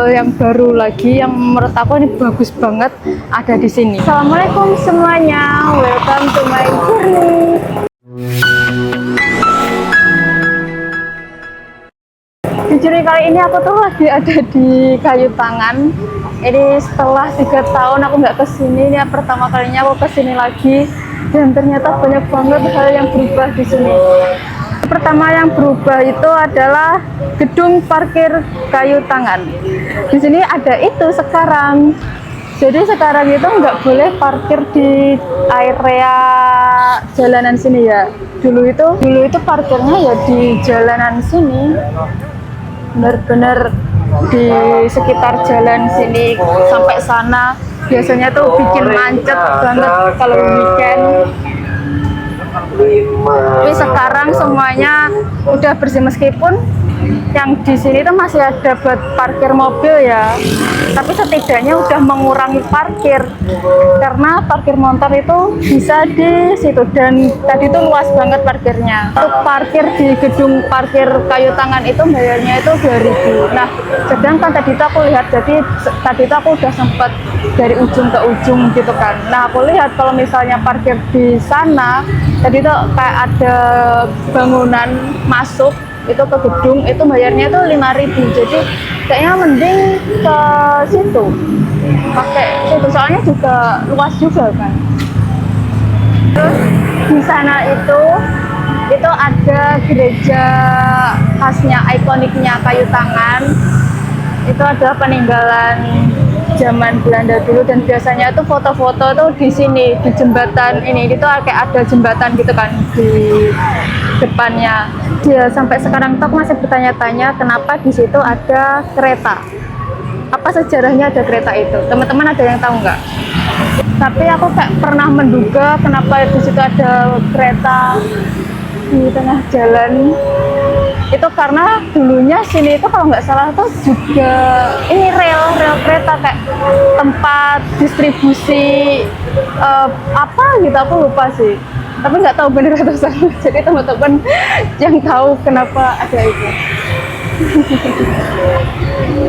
hal yang baru lagi yang menurut aku ini bagus banget ada di sini. Assalamualaikum semuanya, welcome to my journey. Di journey kali ini aku tuh lagi ada di Kayu Tangan. Ini setelah 3 tahun aku nggak kesini, ini pertama kalinya aku kesini lagi dan ternyata banyak banget hal yang berubah di sini. Pertama yang berubah itu adalah gedung parkir Kayu Tangan. Di sini ada itu sekarang. Jadi sekarang itu nggak boleh parkir di area jalanan sini ya. Dulu itu parkirnya ya di jalanan sini. Benar-benar di sekitar jalan sini sampai sana. Biasanya tuh bikin macet banget kalau weekend. Tapi sekarang semuanya udah bersih, meskipun yang di sini tuh masih ada buat parkir mobil ya, tapi setidaknya udah mengurangi parkir karena parkir motor itu bisa di situ, dan tadi tuh luas banget parkirnya. Untuk parkir di gedung parkir Kayu Tangan itu bayarnya itu 2.000. Nah, sedangkan tadi tuh aku lihat, jadi tadi tuh aku udah sempet dari ujung ke ujung gitu kan. Nah, aku lihat kalau misalnya parkir di sana tadi tuh kayak ada bangunan masuk itu ke gedung, itu bayarnya tuh 5.000. Jadi kayaknya mending ke situ, pakai situ, soalnya juga luas juga kan. Terus di sana itu ada gereja khasnya, ikoniknya Kayu Tangan. Itu ada peninggalan zaman Belanda dulu, dan biasanya tuh foto-foto tuh di sini, di jembatan ini itu kayak ada jembatan gitu kan di depannya. Dia sampai sekarang tuh masih bertanya-tanya kenapa di situ ada kereta. Apa sejarahnya ada kereta itu? Teman-teman ada yang tahu nggak? Tapi aku kayak pernah menduga kenapa di situ ada kereta di tengah jalan. Itu karena dulunya sini itu kalau nggak salah tuh juga ini rel kereta, kayak tempat distribusi apa gitu, aku lupa sih, tapi nggak tahu bener atau salah. Jadi teman-teman yang tahu kenapa ada itu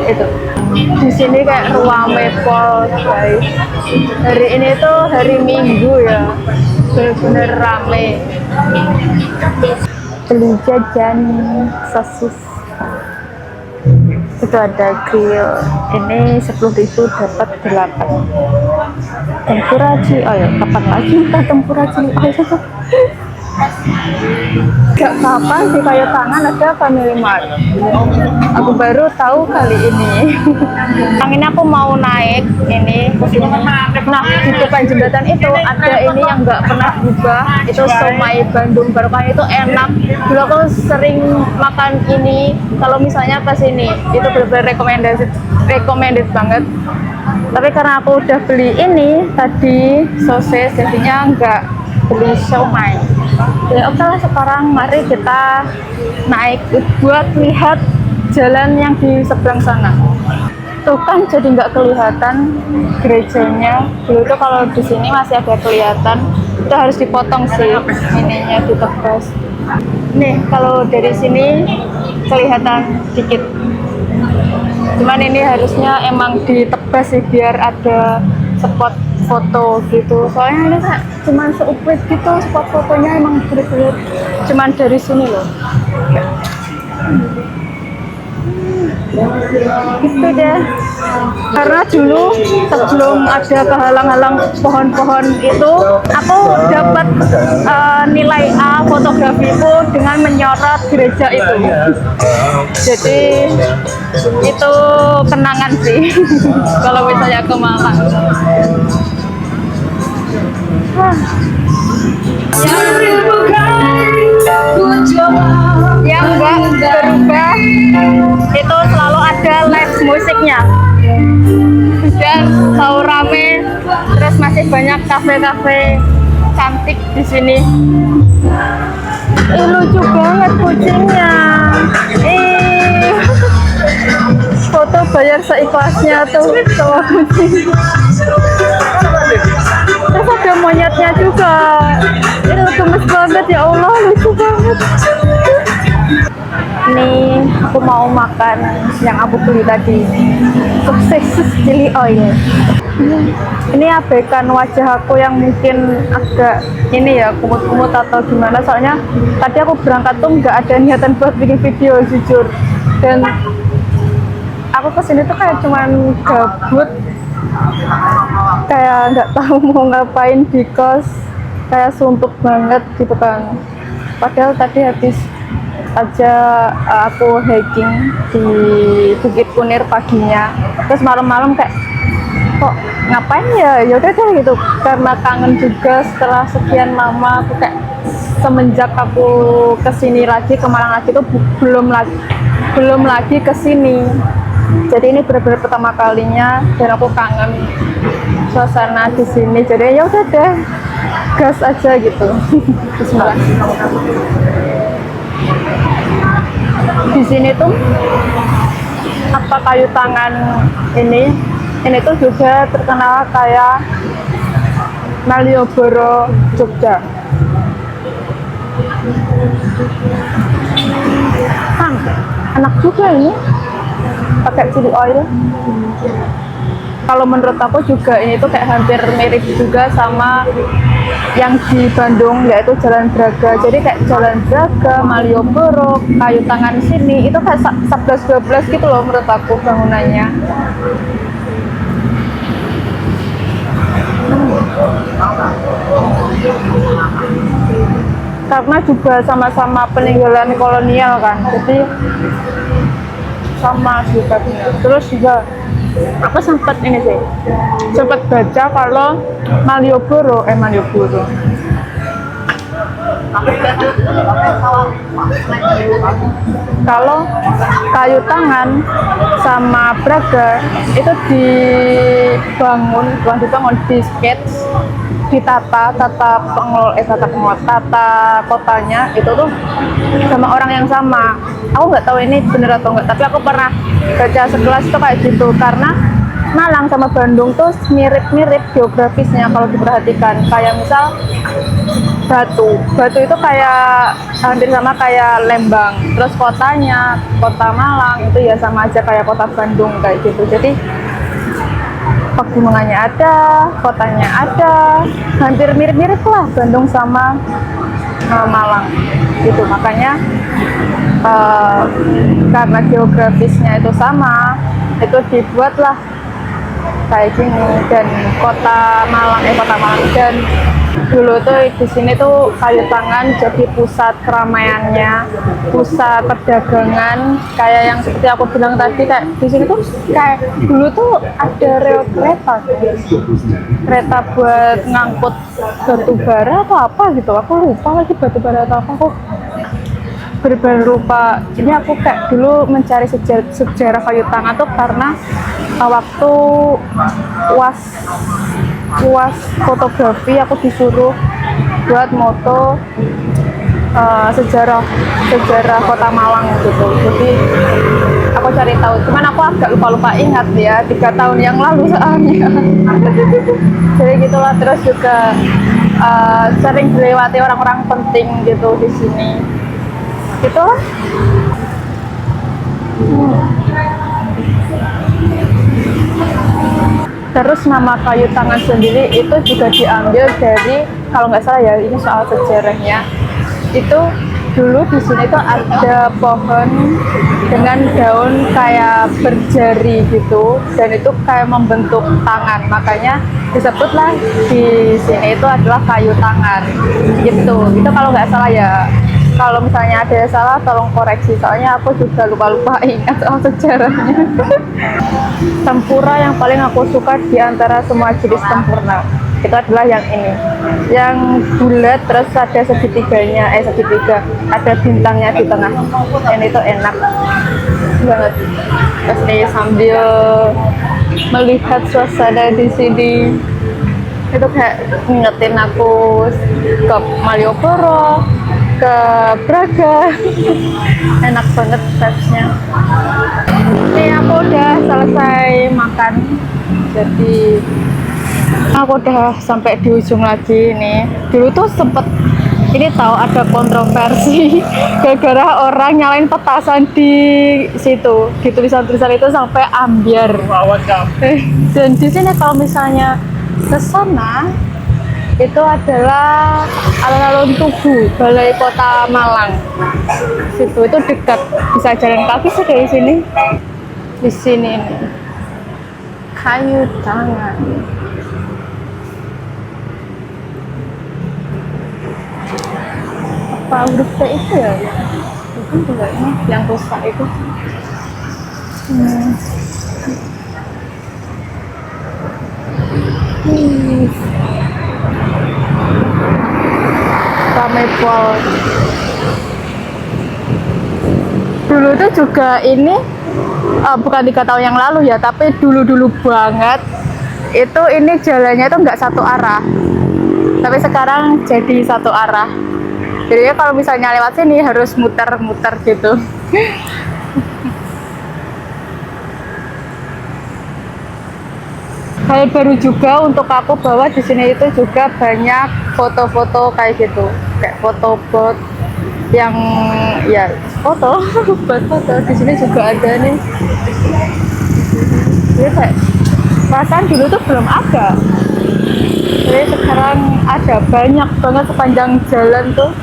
itu di sini kayak ruame pol guys. Hari ini tuh hari Minggu ya, bener-bener rame. Beli jajan sosis, itu ada grill, ini 10.000 dapat 8. Tempura Ci, oh ya kapan lagi kita tempura Ci? Gak kapan di Kayu Tangan ada Family Mart. Aku baru tahu kali ini. Yang ini aku mau naik ini. Nah, di depan jembatan itu ada ini yang nggak pernah berubah. Itu somai Bandung Barokah, itu enak. Dulu aku sering makan ini kalau misalnya pas ini. Itu benar-benar recommended banget. Tapi karena aku udah beli ini tadi sosis, jadinya nggak beli somai. Ya oke lah, sekarang mari kita naik buat lihat jalan yang di seberang sana. Tuh kan jadi nggak kelihatan gerejanya. Dulu tuh kalau di sini masih ada kelihatan. Itu harus dipotong sih ininya, ditebas. Nih kalau dari sini kelihatan dikit. Cuman ini harusnya emang ditebas sih biar ada spot foto gitu. Soalnya ini kayak cuman seuprit gitu, spot fotonya emang bener-bener cuman dari sini loh. Gitu deh. Karena dulu sebelum ada kehalang-halang pohon-pohon itu, aku dapat nilai A fotografiku dengan menyorot gereja itu. Jadi itu kenangan sih kalau misalnya ke Malang. Yang enggak berubah itu selalu ada live musiknya dan selalu rame, terus masih banyak kafe-kafe cantik di sini. Lucu banget kucingnya. Foto bayar seikhlasnya tuh sama kucing. Terus ada monyetnya juga. Itu gemes banget, ya Allah, lucu banget. Nih aku mau makan yang aku beli tadi, sukses chili oil. Ini abaikan wajah aku yang mungkin agak ini ya, kumut-kumut atau gimana, soalnya tadi aku berangkat tuh nggak ada niatan buat bikin video jujur, dan aku kesini tuh kayak cuman gabut, kayak nggak tahu mau ngapain di kos, kayak suntuk banget gitu kan. Padahal tadi habis aja aku hiking di Bukit Kunir paginya, terus malam-malam kayak kok ngapain ya, ya udah deh gitu, karena kangen juga setelah sekian lama. Aku kayak semenjak aku kesini lagi ke Malang lagi tuh belum lagi kesini, jadi ini benar-benar pertama kalinya dan aku kangen suasana di sini. Jadi ya udah deh, gas aja gitu. Bismillah. Di sini tuh apa, kayu tangan ini tuh juga terkenal kayak Malioboro Jogja. Enak juga ini pakai chili oil. Kalau menurut aku juga ini tuh kayak hampir mirip juga sama yang di Bandung, yaitu Jalan Braga. Jadi kayak Jalan Braga, Malioboro, kayu tangan sini itu kayak 11-12 gitu loh menurut aku bangunannya. Karena juga sama-sama peninggalan kolonial kan, jadi sama juga. Terus juga aku sempat baca kalau Malioboro kalau kayu tangan sama Braga itu dibangun di sketch, tata kotanya itu tuh sama orang yang sama. Aku nggak tahu ini bener atau enggak, tapi aku pernah baca sekelas itu kayak gitu. Karena Malang sama Bandung tuh mirip-mirip geografisnya kalau diperhatikan. Kayak misal Batu itu kayak hampir sama kayak Lembang. Terus kota Malang itu ya sama aja kayak kota Bandung kayak gitu. Jadi pegunungannya ada, kotanya ada, hampir mirip-mirip lah Bandung sama Malang gitu. Makanya karena geografisnya itu sama, itu dibuatlah kayak gini. Dan kota Malang dan dulu tuh di sini tuh kayu tangan jadi pusat keramaiannya, pusat perdagangan. Kayak yang seperti aku bilang tadi, kayak di sini tuh kayak dulu tuh ada rel kereta buat ngangkut batu bara atau apa gitu. Aku lupa lagi batu bara atau apa, aku benar-benar lupa. Ini aku kayak dulu mencari sejarah kayu tangan tuh karena waktu UAS fotografi aku disuruh buat moto sejarah kota Malang gitu. Jadi aku cari tahu, cuman aku agak lupa ingat ya, 3 tahun yang lalu soalnya. Jadi gitulah. Terus juga sering dilewati orang-orang penting gitu di sini. Gitulah. Terus nama kayu tangan sendiri itu juga diambil dari, kalau nggak salah ya, ini soal sejarahnya, itu dulu di sini tuh ada pohon dengan daun kayak berjari gitu, dan itu kayak membentuk tangan, makanya disebutlah di sini itu adalah kayu tangan gitu. Itu kalau nggak salah ya. Kalau misalnya ada yang salah tolong koreksi, soalnya aku juga lupa ingat soal sejarahnya. Tempura yang paling aku suka di antara semua jenis tempura itu adalah yang ini, yang bulat terus ada segitiga, ada bintangnya di tengah. Ini tuh enak banget. Terus nih sambil melihat suasana di sini, itu kayak ngingetin aku ke Malioboro, ke Braga. Enak banget vibes-nya. Ini aku udah selesai makan, jadi aku udah sampai di ujung lagi nih. Dulu tuh sempet Ini tahu ada kontroversi gara-gara orang nyalain petasan di situ, di tulisan-tulisan itu sampai ambiar. Dan di sini kalau misalnya ke sana itu adalah alun-alun Tugu, Balai Kota Malang. Situ itu dekat, bisa jalan kaki sih dari sini. Di sini nih. Kayu tangan. Apa huruf T itu ya? Itu juga ini yang rusak itu. Pol. Dulu itu juga ini bukan 3 tahun yang lalu ya, tapi dulu banget itu ini jalannya itu nggak satu arah, tapi sekarang jadi satu arah. Jadi kalau misalnya lewat sini harus muter-muter gitu. Hal baru juga untuk aku bahwa di sini itu juga banyak foto-foto kayak gitu, kayak foto bot yang ya foto buat foto. Di sini juga ada nih. Jadi kayak perasaan dulu tuh belum ada, jadi sekarang ada banyak banget sepanjang jalan tuh.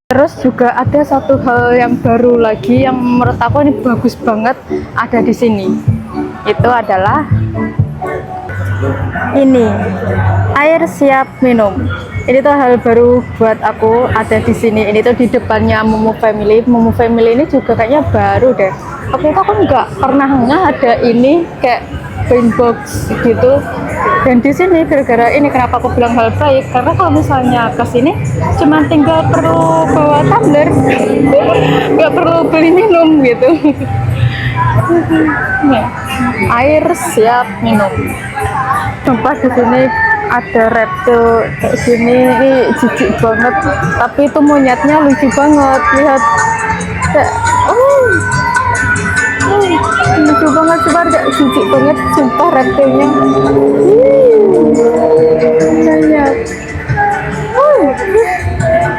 Terus juga ada satu hal yang baru lagi yang menurut aku ini bagus banget ada di sini. Itu adalah ini, air siap minum. Ini tuh hal baru buat aku ada di sini. Ini tuh di depannya Mumu Family. Mumu Family ini juga kayaknya baru deh. Waktu itu aku nggak pernah ada ini kayak pin box gitu. Dan di sini gara-gara ini kenapa aku bilang hal baik, karena kalau misalnya ke sini cuma tinggal perlu bawa tumbler, nggak perlu beli minum gitu. Nih, air siap minum. Sumpah di sini ada reptil kayak gini, ini jijik banget. Tapi itu monyetnya lucu banget, lihat. Kayak, lucu banget, coba kayak jijik banget, sumpah reptilnya. Lihat.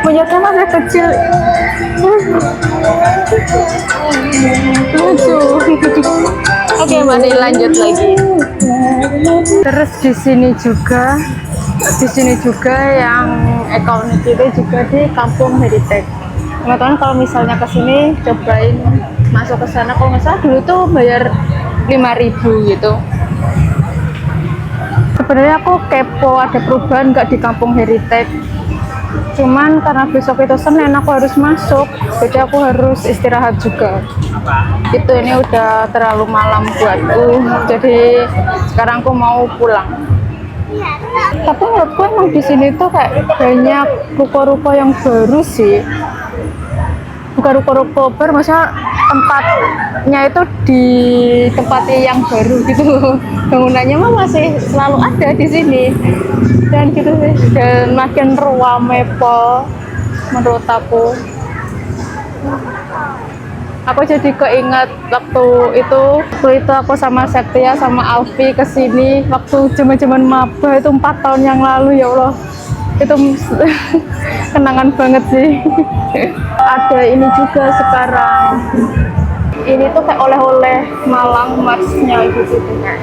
Monyetnya masih kecil. Lucu. Oke, mari lanjut lagi. Terus di sini juga yang ikonik itu juga di Kampung Heritage. Teman-teman kalau misalnya ke sini cobain masuk ke sana, kalau nggak salah dulu tuh bayar 5.000 gitu. Sebenarnya aku kepo ada perubahan nggak di Kampung Heritage. Cuman karena besok itu Senin aku harus masuk, jadi aku harus istirahat juga. Itu ini udah terlalu malam buatku, jadi sekarang aku mau pulang. Tapi menurutku emang di sini tuh kayak banyak ruko-ruko yang baru sih. Bukan ruko-ruko baru, maksudnya tempatnya itu di tempatnya yang baru gitu. Bangunannya mah masih selalu ada di sini. Dan gitu sih, dan makin ruame pol menurut aku. Aku jadi keinget waktu itu aku sama Septia sama Alfi kesini waktu zaman maba itu 4 tahun yang lalu, ya Allah. Itu kenangan banget sih. Ada ini juga sekarang. Ini tuh kayak oleh-oleh Malang, Marsnya gitu kan.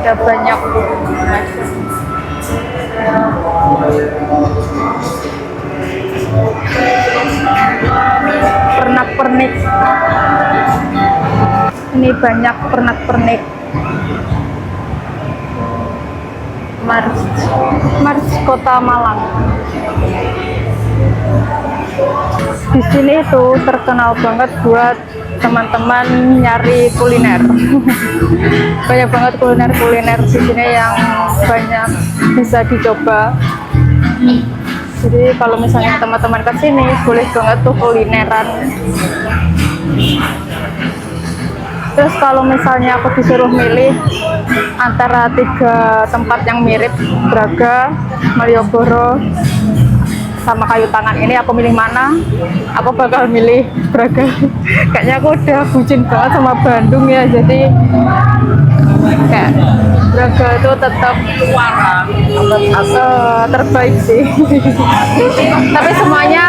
Ada banyak macam. Pernak-pernik. Ini banyak pernak-pernik. Mars Kota Malang. Di sini itu terkenal banget buat teman-teman nyari kuliner. Banyak banget kuliner di sini yang banyak bisa dicoba. Jadi kalau misalnya teman-teman ke sini boleh banget tuh kulineran. Terus kalau misalnya aku disuruh milih antara 3 tempat yang mirip, Braga, Malioboro, sama kayu tangan ini aku milih mana? Aku bakal milih Braga. Kayaknya aku udah bucin banget sama Bandung ya, jadi kayak Braga itu tetap terbaik sih. Tapi semuanya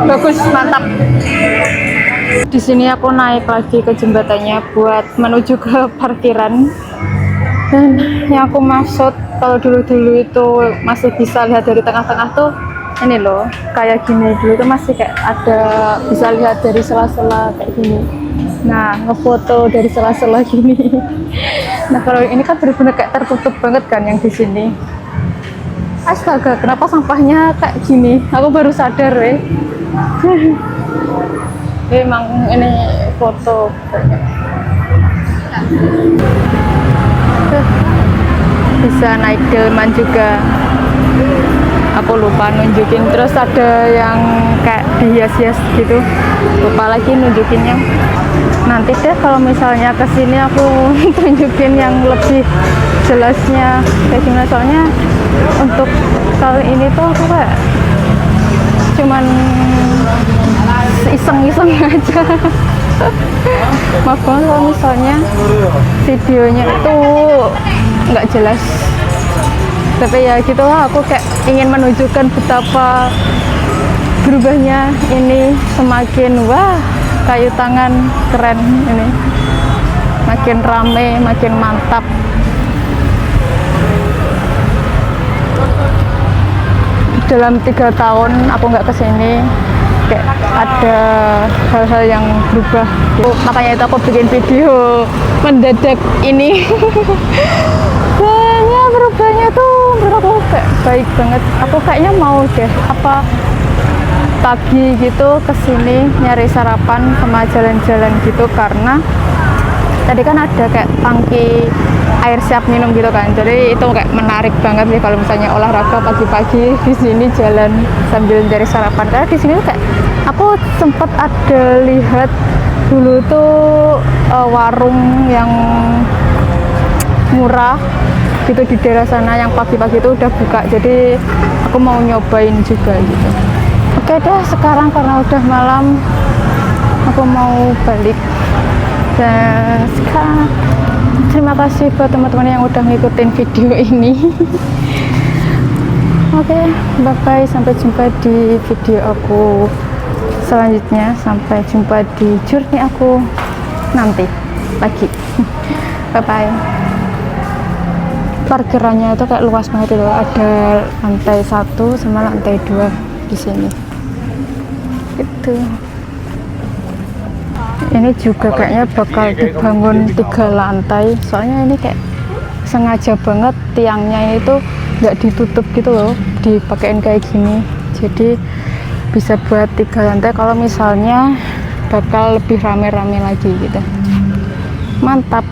bagus, mantap. Di sini aku naik lagi ke jembatannya buat menuju ke parkiran. Dan yang aku maksud, kalau dulu-dulu itu masih bisa lihat dari tengah-tengah tuh ini loh, kayak gini. Dulu tuh masih kayak ada, bisa lihat dari sela-sela kayak gini. Nah, ngefoto dari sela-sela gini. Nah, kalau ini kan benar-benar kayak tertutup banget kan yang di sini. Astaga, kenapa sampahnya kayak gini? Aku baru sadar ya. Emang ini foto. Bisa naik delman juga. Aku lupa nunjukin. Terus ada yang kayak dihias-hias gitu, lupa lagi nunjukinnya. Nanti deh kalau misalnya kesini aku tunjukin yang lebih jelasnya kayak gimana, soalnya untuk kali ini tuh aku kayak cuman iseng-iseng aja. Maaf banget kalau misalnya videonya itu nggak jelas, tapi ya gitu lah, aku kayak ingin menunjukkan betapa berubahnya ini. Semakin wah, kayu tangan keren ini, makin rame, makin mantap. Dalam 3 tahun aku nggak kesini, kayak ada hal-hal yang berubah gitu. Makanya itu aku bikin video mendadak ini. Kayaknya berubahnya tuh menurut aku kayak baik banget. Aku kayaknya mau deh apa pagi gitu kesini nyari sarapan sama jalan-jalan gitu, karena tadi kan ada kayak tangki air siap minum gitu kan, jadi itu kayak menarik banget nih kalau misalnya olahraga pagi-pagi di sini jalan sambil cari sarapan. Karena di sini tuh kayak aku sempat ada lihat dulu tuh warung yang murah gitu di daerah sana yang pagi-pagi itu udah buka, jadi aku mau nyobain juga gitu. Oke deh, sekarang karena udah malam aku mau balik. Dan sekarang terima kasih buat teman-teman yang udah ngikutin video ini. Oke, bye bye, sampai jumpa di video aku selanjutnya. Sampai jumpa di journey aku nanti lagi. Bye bye. Parkirannya itu kayak luas banget itu, ada lantai 1 sama lantai 2 di sini gitu. Ini juga kayaknya bakal dibangun 3 lantai, soalnya ini kayak sengaja banget tiangnya itu nggak ditutup gitu loh, dipakein kayak gini, jadi bisa buat 3 lantai kalau misalnya bakal lebih rame-rame lagi gitu. Mantap.